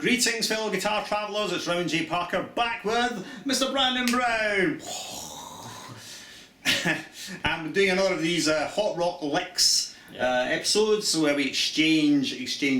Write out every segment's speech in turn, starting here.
Greetings, fellow guitar travellers, it's Rowan J. Parker back with Mr. Brandon Brown. I'm doing another of these Hot Rock Licks episodes where we exchange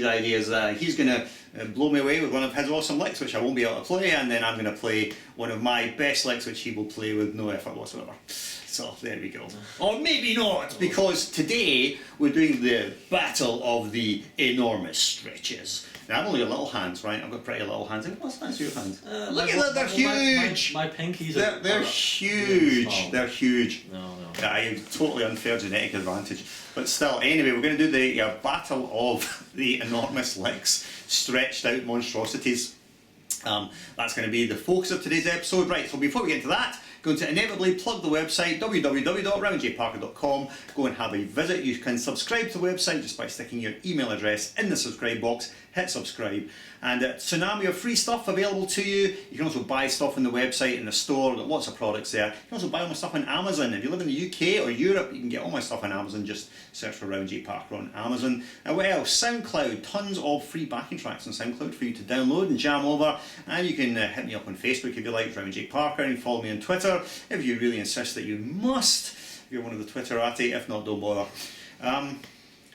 ideas. He's going to blow me away with one of his awesome licks, which I won't be able to play, and then I'm going to play one of my best licks, which he will play with no effort whatsoever. So there we go. Or maybe not, because today we're doing the battle of the enormous stretches. Now I've only got little hands, right? I've got pretty little hands. What's that your hands? Look at that, they're huge! My pinkies they're huge. They're huge. No. Yeah, I have totally unfair genetic advantage. But still, anyway, we're going to do the battle of the enormous licks, stretched out monstrosities. That's going to be the focus of today's episode. Right, so before we get into that, going to inevitably plug the website www.rowanjparker.com. Go and have a visit. You can subscribe to the website just by sticking your email address in the subscribe box. Hit subscribe, and tsunami of free stuff available to you. You can also buy stuff on the website, in the store. Got lots of products there. You can also buy all my stuff on Amazon. If you live in the UK or Europe, you can get all my stuff on Amazon. Just search for Rowan J. Parker on Amazon. And what else? SoundCloud. Tons of free backing tracks on SoundCloud for you to download and jam over. And you can hit me up on Facebook if you like, Rowan J. Parker, and follow me on Twitter if you really insist that you must. If you're one of the Twitterati, if not, don't bother.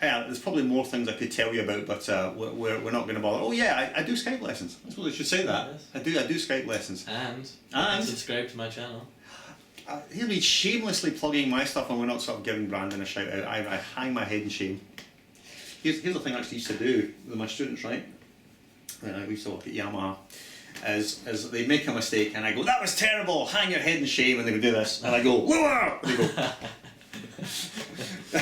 Yeah, there's probably more things I could tell you about, but we're not going to bother. Oh yeah, I do Skype lessons. I suppose I should say that. Yes. I do Skype lessons. And subscribe to my channel. He'll be shamelessly plugging my stuff, and we're not sort of giving Brandon a shout out. I hang my head in shame. Here's the thing I actually used to do with my students, right? We used to work at Yamaha. As they make a mistake, and I go, "That was terrible! Hang your head in shame," and they would do this, and I go, "Lower!" And they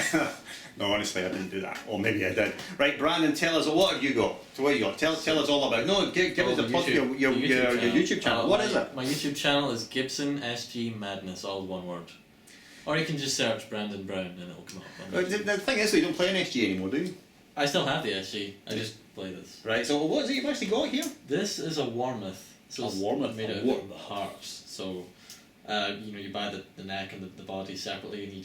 go. No, honestly, I didn't do that. Or maybe I did. Right, Brandon, tell us, what have you got? So what have you got? Tell us all about it. No, give us a plug for your YouTube channel. What is it? My YouTube channel is Gibson SG Madness, all one word. Or you can just search Brandon Brown and it'll come up. The thing is, you don't play an SG anymore, do you? I still have the SG. I just play this. Right, so what is it you've actually got here? This is a Warmoth. So a Warmoth? Made out of hearts. So... you buy the neck and the body separately, and you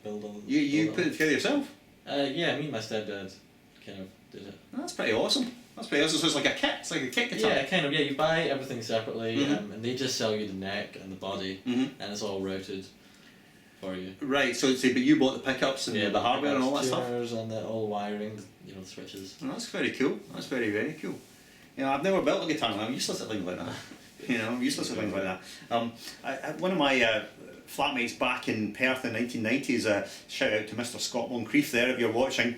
build all. You put it together yourself? Yeah, me and my stepdad kind of did it. That's pretty awesome. So it's like a kit. It's like a kit guitar. Yeah, kind of. Yeah, you buy everything separately, and they just sell you the neck and the body, and it's all routed for you. Right. So but you bought the pickups and the hardware and all that stuff. And the all wiring, the switches. Well, that's very cool. That's very, very cool. I've never built a guitar. I'm useless at things like that. Useless at things like that. One of my flatmates back in Perth in the 1990s, shout out to Mr. Scott Moncrief there if you're watching,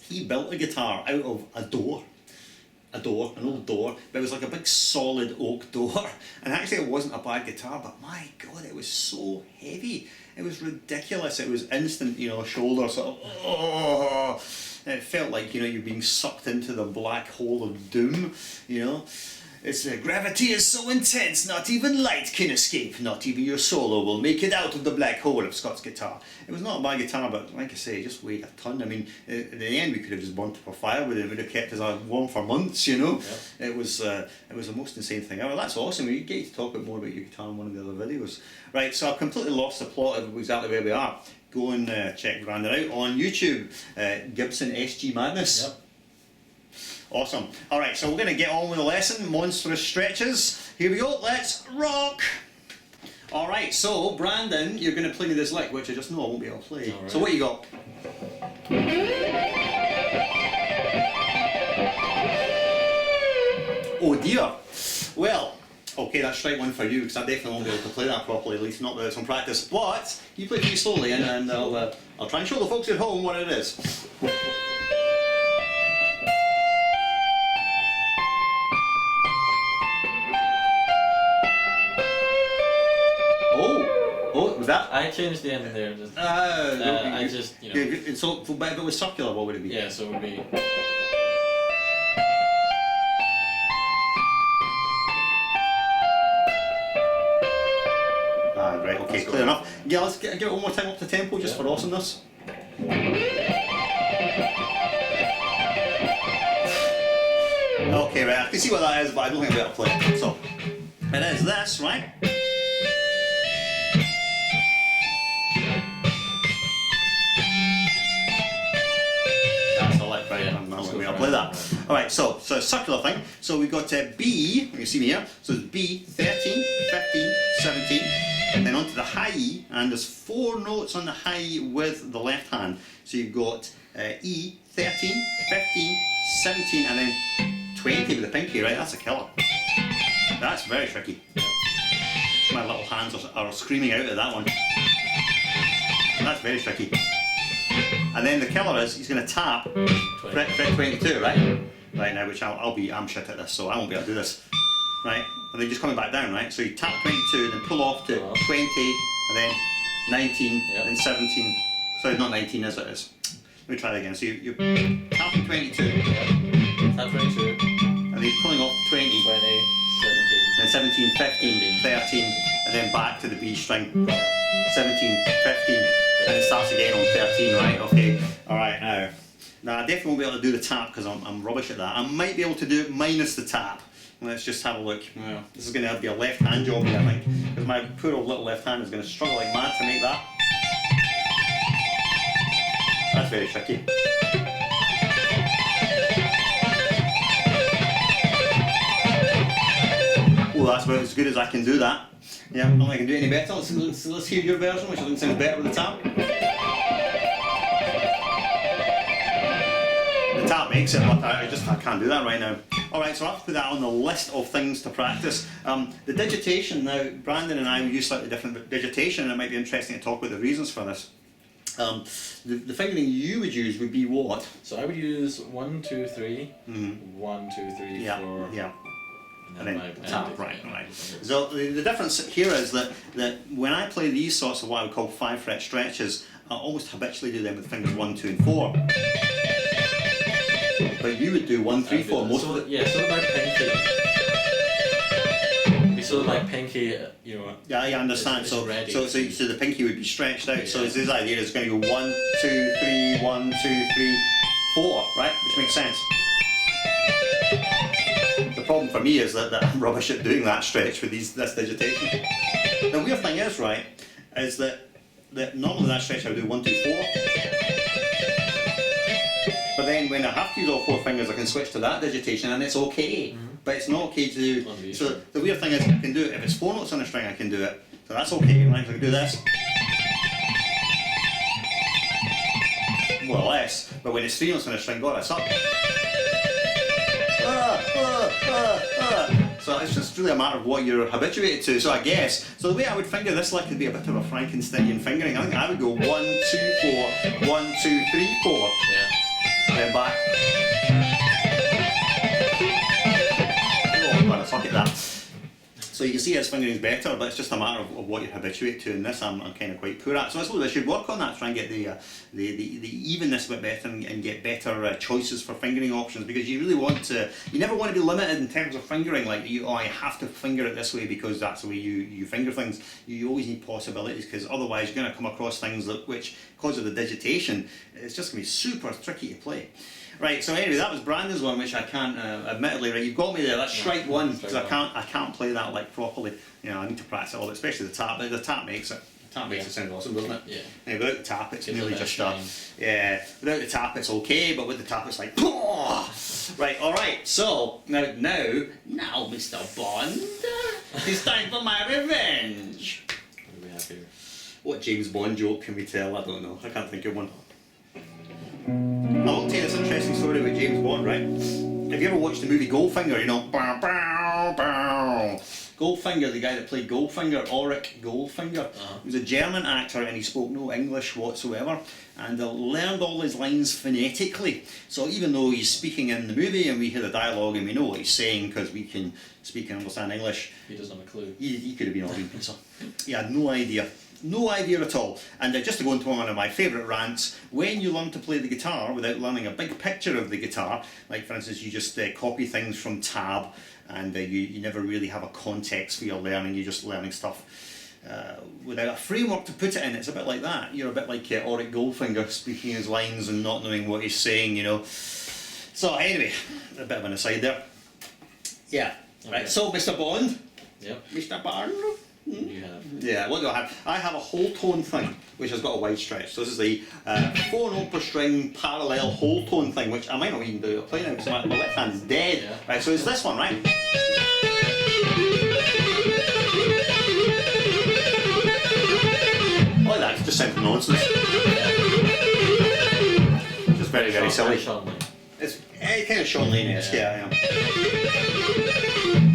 he built a guitar out of an old door, but it was like a big solid oak door, and actually it wasn't a bad guitar, but my god, it was so heavy. It was ridiculous. It was instant, shoulder sort of, and it felt like, you're being sucked into the black hole of doom, It's gravity is so intense, not even light can escape. Not even your solo will make it out of the black hole of Scott's guitar. It was not a bad guitar, but like I say, it just weighed a ton. I mean, in the end, we could have just burnt up a fire with it. It would have kept us warm for months, Yeah. It was the most insane thing ever. That's awesome. We get to talk more about your guitar in one of the other videos. Right, so I've completely lost the plot of exactly where we are. Go and check Brandon out on YouTube, Gibson SG Madness. Yep. Awesome. Alright, so we're going to get on with the lesson. Monstrous stretches. Here we go. Let's rock! Alright, so Brandon, you're going to play me this lick, which I just know I won't be able to play. Right. So what you got? Oh dear. Well, okay, that's strike one for you, because I definitely won't be able to play that properly, at least not without some practice. But you play me slowly, and I'll try and show the folks at home what it is. I changed the ending there. So, but if it was circular, what would it be? Yeah, so it would be. Right, okay, clear enough. Yeah, let's get it one more time up to tempo just for awesomeness. Okay, right, I can see what that is, but I don't think I'll be able to play it. So, it is this, right? That's the lick, right? I'm not going to be able to play that. Alright, so it's a circular thing. So we've got B, you see me here, so it's B, 13, 15, 17, and then onto the high E, and there's 4 notes on the high E with the left hand. So you've got E, 13, 15, 17, and then 20 with the pinky, right? That's a killer. That's very tricky. My little hands are screaming out at that one. That's very tricky. And then the killer is, he's going to tap fret 22, right? Right now, which I'm shit at this, so I won't be able to do this. Right? And then just coming back down, right? So you tap 22, then pull off to 20, and then 19, then 17. Sorry, not 19 as it is. Let me try that again. So you're tapping 22. Tap 22. And then you're pulling off 20. 20, 17. Then 17, 15, 13, and then back to the B string. 17, 15, and it starts again on 13, right? Okay, alright, now I definitely won't be able to do the tap because I'm rubbish at that. I might be able to do it minus the tap. Let's just have a look. Well, this is going to have to be a left hand job here, I think, because my poor old little left hand is going to struggle like mad to make that. That's very tricky. Oh, that's about as good as I can do that. Yeah, I don't think I can do it any better. Let's hear your version, which I think sounds better with the tap. The tap makes it, but I can't do that right now. Alright, so I have to put that on the list of things to practice. The digitation, now Brandon and I use slightly different digitation, and it might be interesting to talk about the reasons for this. The fingering you would use would be what? So I would use 1, 2, 3, 1, 2, 3, Yeah, 4. yeah. And then my tap, right. So the difference here is that when I play these sorts of what I would call 5-fret stretches, I almost habitually do them with fingers 1, 2, and 4. But you would do 1, 3, 4. Most of it. Yeah, sort of my pinky. Be sort of my pinky, you know. Yeah, I understand. It's so ready. so the pinky would be stretched out. Yeah. So this idea is going to go 1, 2, 3, 1, 2, 3, 4, right? Which makes sense. The problem for me is that I'm rubbish at doing that stretch with this digitation. The weird thing is, right, is that normally that stretch I would do 1, 2, 4. But then when I have to use all 4 fingers, I can switch to that digitation, and it's okay. But it's not okay to do. So the weird thing is, I can do it if it's 4 notes on a string. I can do it, so that's okay. Right? So I can do this, more or less. But when it's 3 notes on a string, God, it's up. So it's just really a matter of what you're habituated to. So I guess, so the way I would finger this lick would be a bit of a Frankensteinian fingering. I think I would go 1, 2, 4, 1, 2, 3, 4. Yeah. And then back. Oh, I'm gonna suck at that. So you can see his fingering is better, but it's just a matter of what you're habituated to. In this, I'm kind of quite poor at. So I suppose I should work on that, try and get the evenness a bit better and get better choices for fingering options, because you really want to. You never want to be limited in terms of fingering. Like I have to finger it this way because that's the way you finger things. You always need possibilities, because otherwise you're going to come across things which, because of the digitation, it's just going to be super tricky to play. Right, so anyway, that was Brandon's one, which I can't, admittedly, right, you've got me there, that's strike one, because I can't play that like properly. You know, I need to practice it all, especially the tap. The tap makes it. The tap makes it sound awesome, doesn't it? Yeah. And without the tap, it's nearly just shine. yeah. Without the tap, it's okay, but with the tap, it's like, right. All right. So now, Mr. Bond, it's time for my revenge. What do we have here? What James Bond joke can we tell? I don't know. I can't think of one. I will tell you this interesting story about James Bond, right? Have you ever watched the movie Goldfinger? You know, Goldfinger, the guy that played Goldfinger, Auric Goldfinger, he was a German actor and he spoke no English whatsoever, and learned all his lines phonetically. So even though he's speaking in the movie and we hear the dialogue and we know what he's saying because we can speak and understand English, he doesn't have a clue. He could have been Alvin Pizza. He had no idea. No idea at all. And just to go into one of my favourite rants, when you learn to play the guitar without learning a big picture of the guitar, like for instance you just copy things from tab, and you never really have a context for your learning, you're just learning stuff without a framework to put it in. It's a bit like that. You're a bit like Auric Goldfinger, speaking his lines and not knowing what he's saying, you know. So anyway, a bit of an aside there. Yeah. Okay. Right, so Mr. Bond. Yep. Mr. Bond. You have. Yeah, what do I have? I have a whole tone thing. which has got a wide stretch. So this is the 4-note per string parallel whole tone thing, which I might not even be able to play now because my left hand's dead. Yeah. Right, so it's this one, right? I like that, it's just simple nonsense. Just very, very silly. Sean Lane. It's kind of Sean Lane-esque, yeah.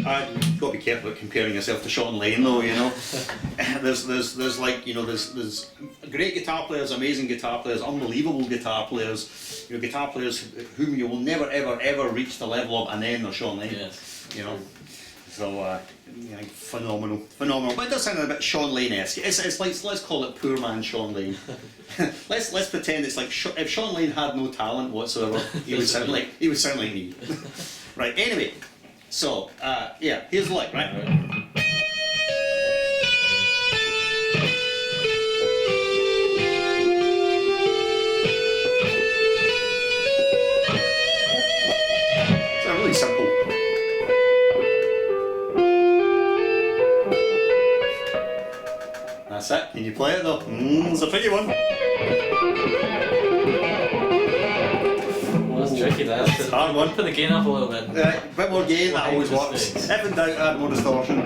You've got to be careful about comparing yourself to Sean Lane, though. You know, there's like, you know, there's great guitar players, amazing guitar players, unbelievable guitar players. You know, guitar players whom you will never ever reach the level of, and then there's Sean Lane. Yes. You know, so yeah, phenomenal. But it does sound a bit Sean Lane-esque. It's like, let's call it poor man Sean Lane. let's pretend it's like if Sean Lane had no talent whatsoever, he would sound like me. Right. Anyway. So, yeah, here's the lick, right? It's really simple. That's it. Can you play it though? It's a pretty one. Well, that's tricky, that. It's a hard one. Put the gain up a little bit. Right, a bit more gain, that always works. Mistakes. If in doubt, add more distortion.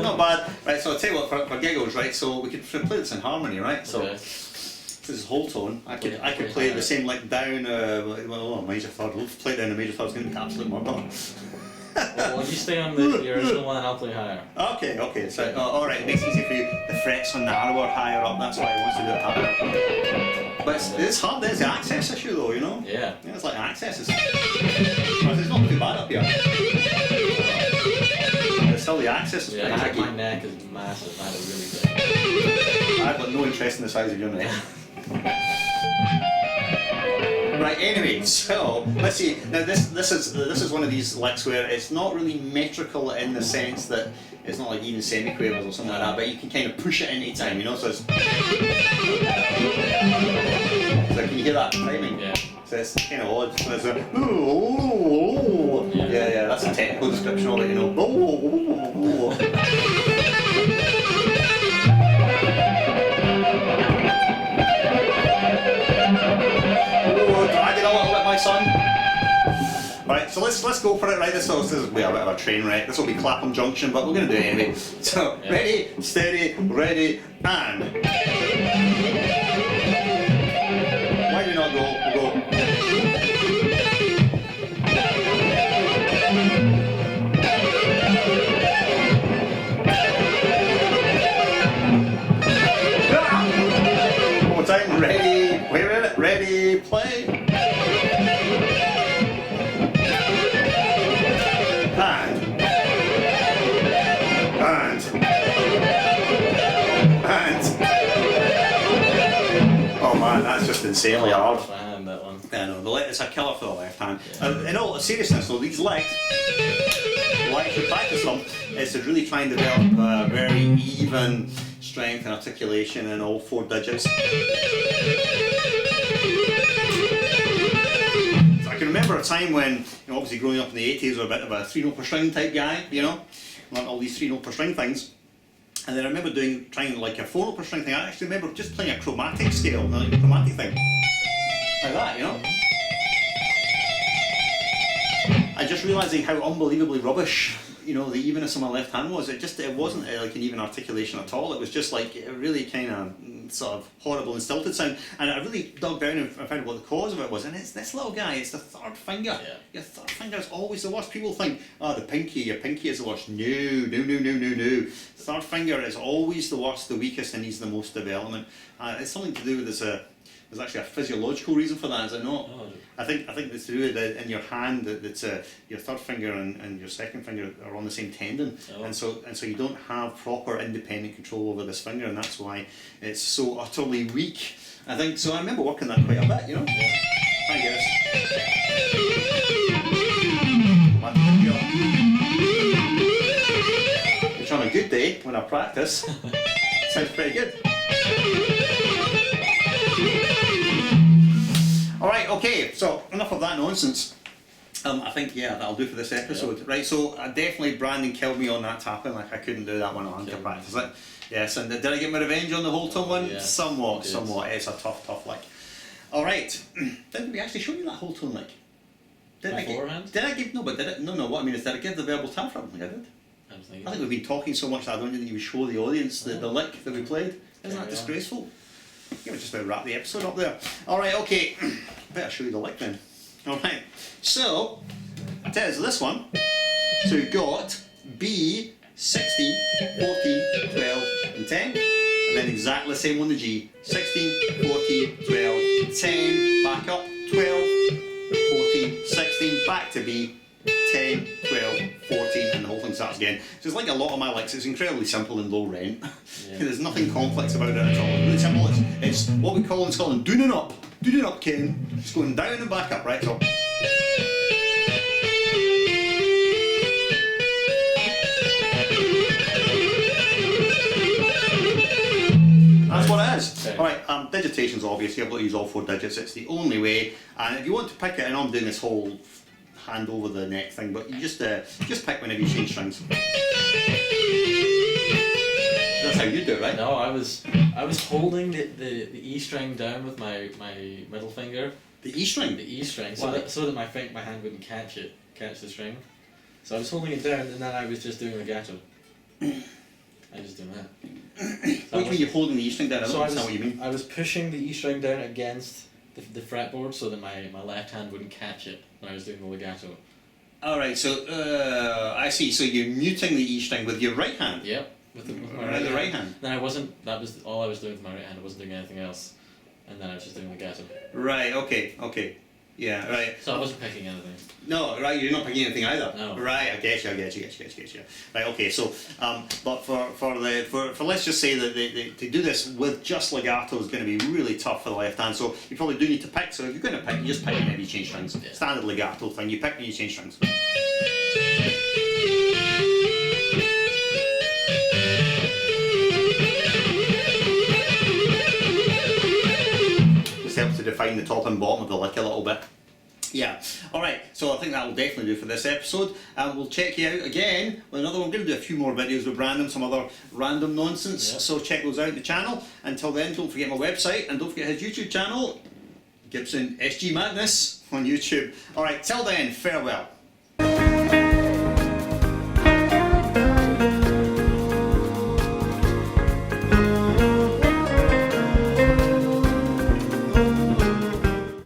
Not bad. Right, so I'll tell you what, for giggles, right, so we could play this in harmony, right? So Okay. this is whole tone. I could Okay. play the same like down, major third. We'll play it down a major third, it's going to be absolute murder. Well, you stay on the original one and I'll play higher. Okay, so, alright, it makes it easy for you. The frets are narrower, higher up, that's why I want to do it higher. But it's hard, there's the access issue though, you know? Yeah. Yeah, it's like access is. It's not too bad up here. But still, the access is Yeah, pretty tricky. my neck is massive. I had it really big. I've got no interest in the size of your neck. Right. Anyway, so let's see. Now this is one of these licks where it's not really metrical in the sense that it's not like even semiquavers or something like that, but you can kind of push it any time, you know. So it's. So can you hear that timing? Yeah. So it's kind of odd. So it's a. Yeah. That's a technical description of it, you know. Drag it a little bit, my son. Right, so let's go for it. Right, this is a bit of a train wreck. This will be Clapham Junction, but we're going to do it anyway. So Yeah. ready, steady, ready, and. Why do you not go? We'll go. One more time. Ready, we're in it. Ready, play. Oh man, that's just insanely hard. I had that one. I know, it's a killer for the left hand. In all seriousness though, these legs, why you should practice them is to really try and develop very even strength and articulation in all 4 digits. So I can remember a time when, you know, obviously growing up in the 80s, I was a bit of a 3-note per string type guy, you know, learned all these 3-note per string things. And then I remember trying like a 4-note per string thing. I actually remember just playing a chromatic scale, like a chromatic thing. Like that, you know? And just realising how unbelievably rubbish, you know, the evenness of my left hand was. It wasn't like an even articulation at all. It was just like a really kind of sort of horrible and stilted sound. And I really dug down and found out what the cause of it was. And it's this little guy, it's the third finger. Yeah. Your third finger is always the worst. People think, oh, your pinky is the worst. No. Third finger is always the worst, the weakest, and needs the most development. It's something to do with this. There's actually a physiological reason for that, is it not? Oh, I think it's to do with in your hand that your third finger and your second finger are on the same tendon, Oh. and so you don't have proper independent control over this finger, and that's why it's so utterly weak. I think so. I remember working that quite a bit, you know. I guess. Which on a good day when I practice sounds pretty good. Alright, okay, so enough of that nonsense. I think, yeah, that'll do for this episode. Right, so definitely Brandon killed me on that tapping. Like, I couldn't do that one on Anchor Practice. Yes, and did I get my revenge on the Holton one? Yeah, Somewhat. It's a tough lick. Alright, didn't we actually show you that Holton lick? Beforehand? Did I give, no, but did it, no, what I mean is, did I give the verbal tap for it? I don't think I did. I think we've been talking so much that I don't think you would show the audience the lick that we played. Isn't that disgraceful? Yeah, we just about wrap the episode up there. Alright, okay. Better show you the lick then. Alright, so, there's this one. So we've got B, 16, 14, 12, and 10. And then exactly the same on the G. 16, 14, 12, 10, back up, 12, 14, 16, back to B, 10, 12, 14, and the whole thing starts again. So it's like a lot of my licks, it's incredibly simple and low rent. Yeah. There's nothing complex about it at all. It's really simple. It's what we call in Scotland, dooning up, Ken. It's going down and back up, right? So. That's what it is. Okay. Alright, digitation's obvious. You've got to use all 4 digits. It's the only way. And if you want to pick it, and I'm doing this whole hand over the neck thing, but you just pick whenever you change strings. That's how you do it, right? No, I was holding the E string down with my middle finger. The E string? The E string, Why? so that my hand wouldn't catch the string. So I was holding it down, and then I was just doing legato. I just doing that. What do you mean you're holding the E string down? I don't understand what you mean. I was pushing the E string down against the fretboard so that my left hand wouldn't catch it when I was doing the legato. Alright, so I see. So you're muting the E string with your right hand? Yep. With my Right, the right hand. Then that was all I was doing with my right hand. I wasn't doing anything else. And then I was just doing legato. Right, okay. Yeah, right. So I wasn't picking anything. No, right, you're not picking anything either. No. Right, I get you. Right, okay, so, but for let's just say that to do this with just legato is going to be really tough for the left hand, so you probably do need to pick, so if you're going to pick, you just pick whenever you change strings. Yeah. Standard legato thing, you pick when you change strings. Just helps to define the top and bottom of the lick a little bit. Yeah, alright, so I think that will definitely do for this episode. We'll check you out again with another one. We're going to do a few more videos with Brandon, some other random nonsense, Yeah. so check those out in the channel. Until then, don't forget my website, and don't forget his YouTube channel, Gibson SG Madness on YouTube. Alright, till then, farewell.